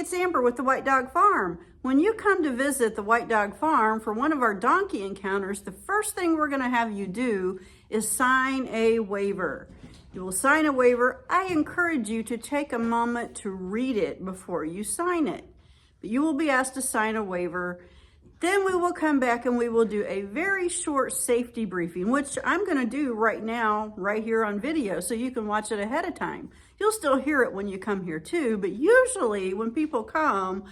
it's Amber with the White Dog Farm. When you come to visit the White Dog Farm for one of our donkey encounters, the first thing we're gonna have you do is sign a waiver. You will sign a waiver. I encourage you to take a moment to read it before you sign it. But you will be asked to sign a waiver. Then we will come back and we will do a very short safety briefing, which I'm gonna do right now, right here on video, so you can watch it ahead of time. You'll still hear it when you come here too, but usually when people come,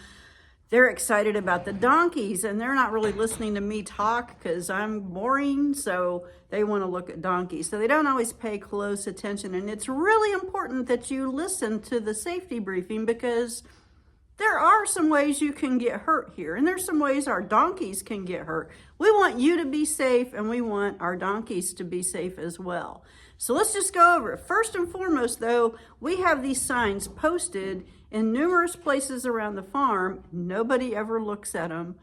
they're excited about the donkeys and they're not really listening to me talk because I'm boring, so they want to look at donkeys. So they don't always pay close attention, and it's really important that you listen to the safety briefing because there are some ways you can get hurt here, and there's some ways our donkeys can get hurt. We want you to be safe, and we want our donkeys to be safe as well. So let's just go over it. First and foremost, though, we have these signs posted in numerous places around the farm. Nobody ever looks at them,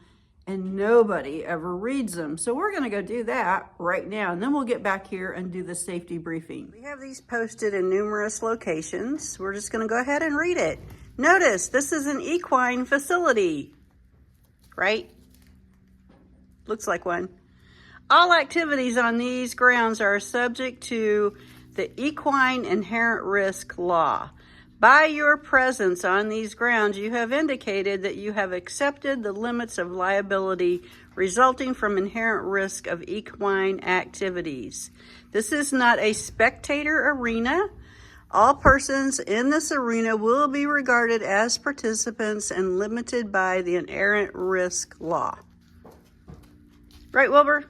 and nobody ever reads them. So we're gonna go do that right now, and then we'll get back here and do the safety briefing. We have these posted in numerous locations. We're just gonna go ahead and read it. Notice, this is an equine facility, right? Looks like one. All activities on these grounds are subject to the Equine Inherent Risk Law. By your presence on these grounds, you have indicated that you have accepted the limits of liability resulting from inherent risk of equine activities. This is not a spectator arena. All persons in this arena will be regarded as participants and limited by the Inherent Risk Law. Right, Wilbur?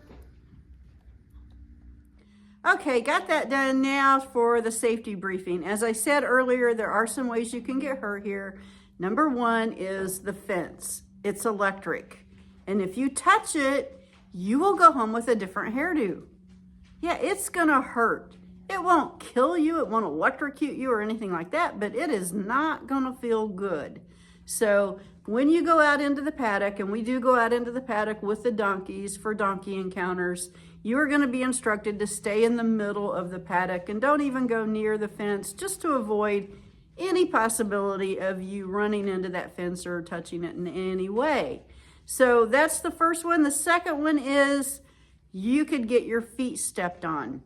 Okay, got that done. Now for the safety briefing. As I said earlier, there are some ways you can get hurt here. Number one is the fence. It's electric. And if you touch it, you will go home with a different hairdo. Yeah, it's gonna hurt. It won't kill you, it won't electrocute you or anything like that, but it is not gonna feel good. So when you go out into the paddock, and we do go out into the paddock with the donkeys for donkey encounters, you are going to be instructed to stay in the middle of the paddock and don't even go near the fence, just to avoid any possibility of you running into that fence or touching it in any way. So that's the first one. The second one is you could get your feet stepped on.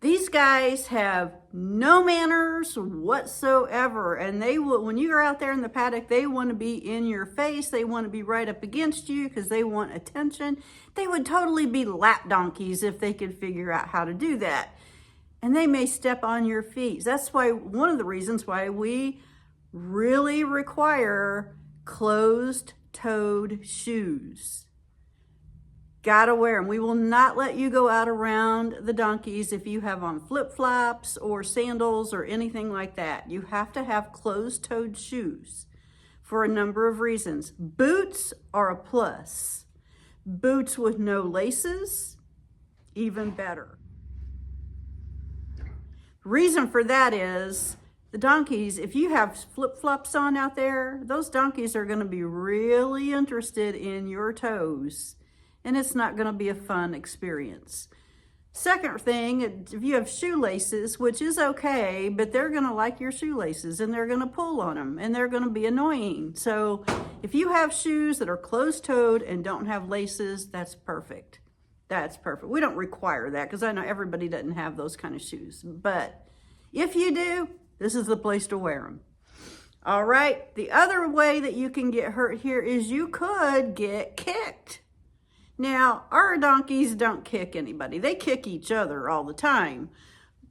These guys have no manners whatsoever, and they will, when you're out there in the paddock, they want to be in your face. They want to be right up against you because they want attention. They would totally be lap donkeys if they could figure out how to do that. And they may step on your feet. That's why, one of the reasons why we really require closed-toed shoes. Gotta wear them. We will not let you go out around the donkeys if you have on flip-flops or sandals or anything like that. You have to have closed-toed shoes for a number of reasons. Boots are a plus. Boots with no laces, even better. Reason for that is the donkeys, if you have flip-flops on out there, those donkeys are gonna be really interested in your toes, and it's not going to be a fun experience. Second thing, if you have shoelaces, which is okay, but they're going to like your shoelaces and they're going to pull on them and they're going to be annoying. So if you have shoes that are closed-toed and don't have laces, that's perfect. That's perfect. We don't require that because I know everybody doesn't have those kind of shoes. But if you do, this is the place to wear them. All right. The other way that you can get hurt here is you could get kicked. Now, our donkeys don't kick anybody. They kick each other all the time,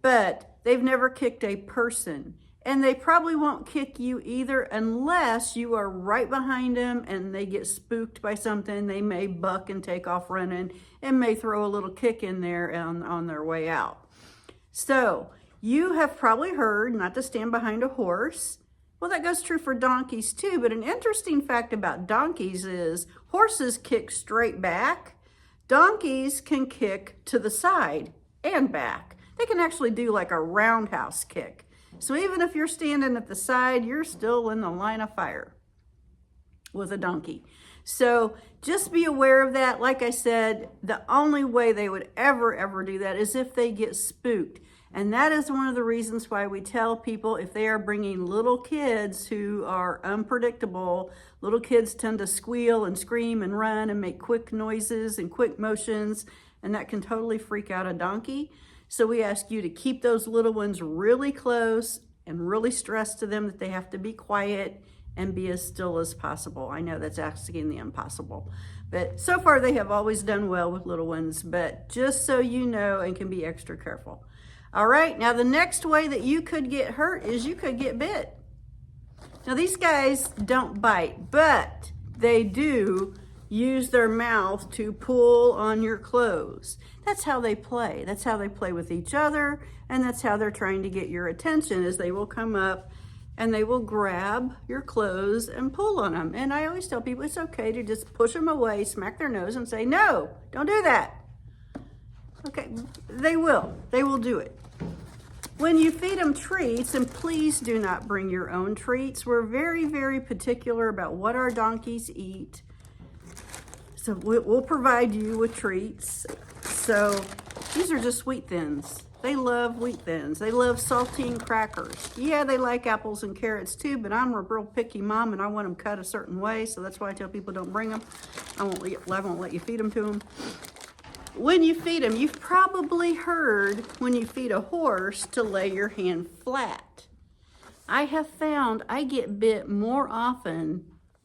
but they've never kicked a person. And they probably won't kick you either unless you are right behind them and they get spooked by something. They may buck and take off running and may throw a little kick in there on their way out. So you have probably heard not to stand behind a horse. Well, that goes true for donkeys too, but an interesting fact about donkeys is horses kick straight back. Donkeys can kick to the side and back. They can actually do like a roundhouse kick. So even if you're standing at the side, you're still in the line of fire with a donkey. So just be aware of that. Like I said, the only way they would ever do that is if they get spooked. And that is one of the reasons why we tell people if they are bringing little kids who are unpredictable, little kids tend to squeal and scream and run and make quick noises and quick motions, and that can totally freak out a donkey. So we ask you to keep those little ones really close and really stress to them that they have to be quiet and be as still as possible. I know that's asking the impossible, but so far they have always done well with little ones, but just so you know and can be extra careful. All right, now the next way that you could get hurt is you could get bit. Now these guys don't bite, but they do use their mouth to pull on your clothes. That's how they play. That's how they play with each other, and that's how they're trying to get your attention, is they will come up and they will grab your clothes and pull on them. And I always tell people it's okay to just push them away, smack their nose and say, no, don't do that. Okay, they will do it. When you feed them treats, and please do not bring your own treats. We're very, very particular about what our donkeys eat. So we'll provide you with treats. So these are just Wheat Thins. They love Wheat Thins. They love saltine crackers. Yeah, they like apples and carrots too, but I'm a real picky mom and I want them cut a certain way. So that's why I tell people don't bring them. I won't let you feed them to them. When you feed them, you've probably heard when you feed a horse to lay your hand flat. I have found I get bit more often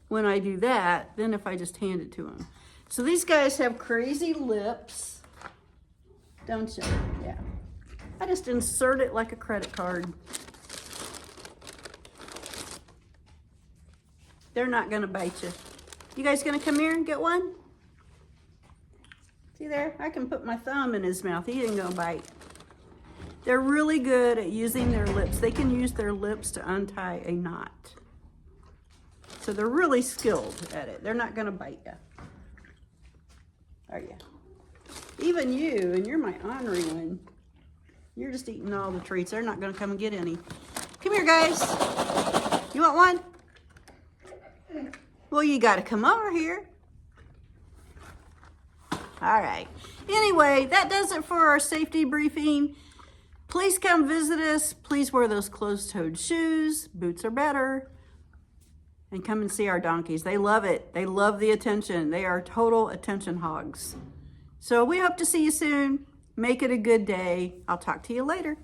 when I do that than if I just hand it to them. So these guys have crazy lips, don't you? Yeah. I just insert it like a credit card. They're not gonna bite you. You guys gonna come here and get one? See there? I can put my thumb in his mouth. He ain't gonna bite. They're really good at using their lips. They can use their lips to untie a knot. So they're really skilled at it. They're not gonna bite you. Are you? Even you, and you're my ornery one. You're just eating all the treats. They're not gonna come and get any. Come here, guys. You want one? Well, you gotta come over here. All right. Anyway, that does it for our safety briefing. Please come visit us. Please wear those closed-toed shoes. Boots are better. And come and see our donkeys. They love it. They love the attention. They are total attention hogs. So we hope to see you soon. Make it a good day. I'll talk to you later.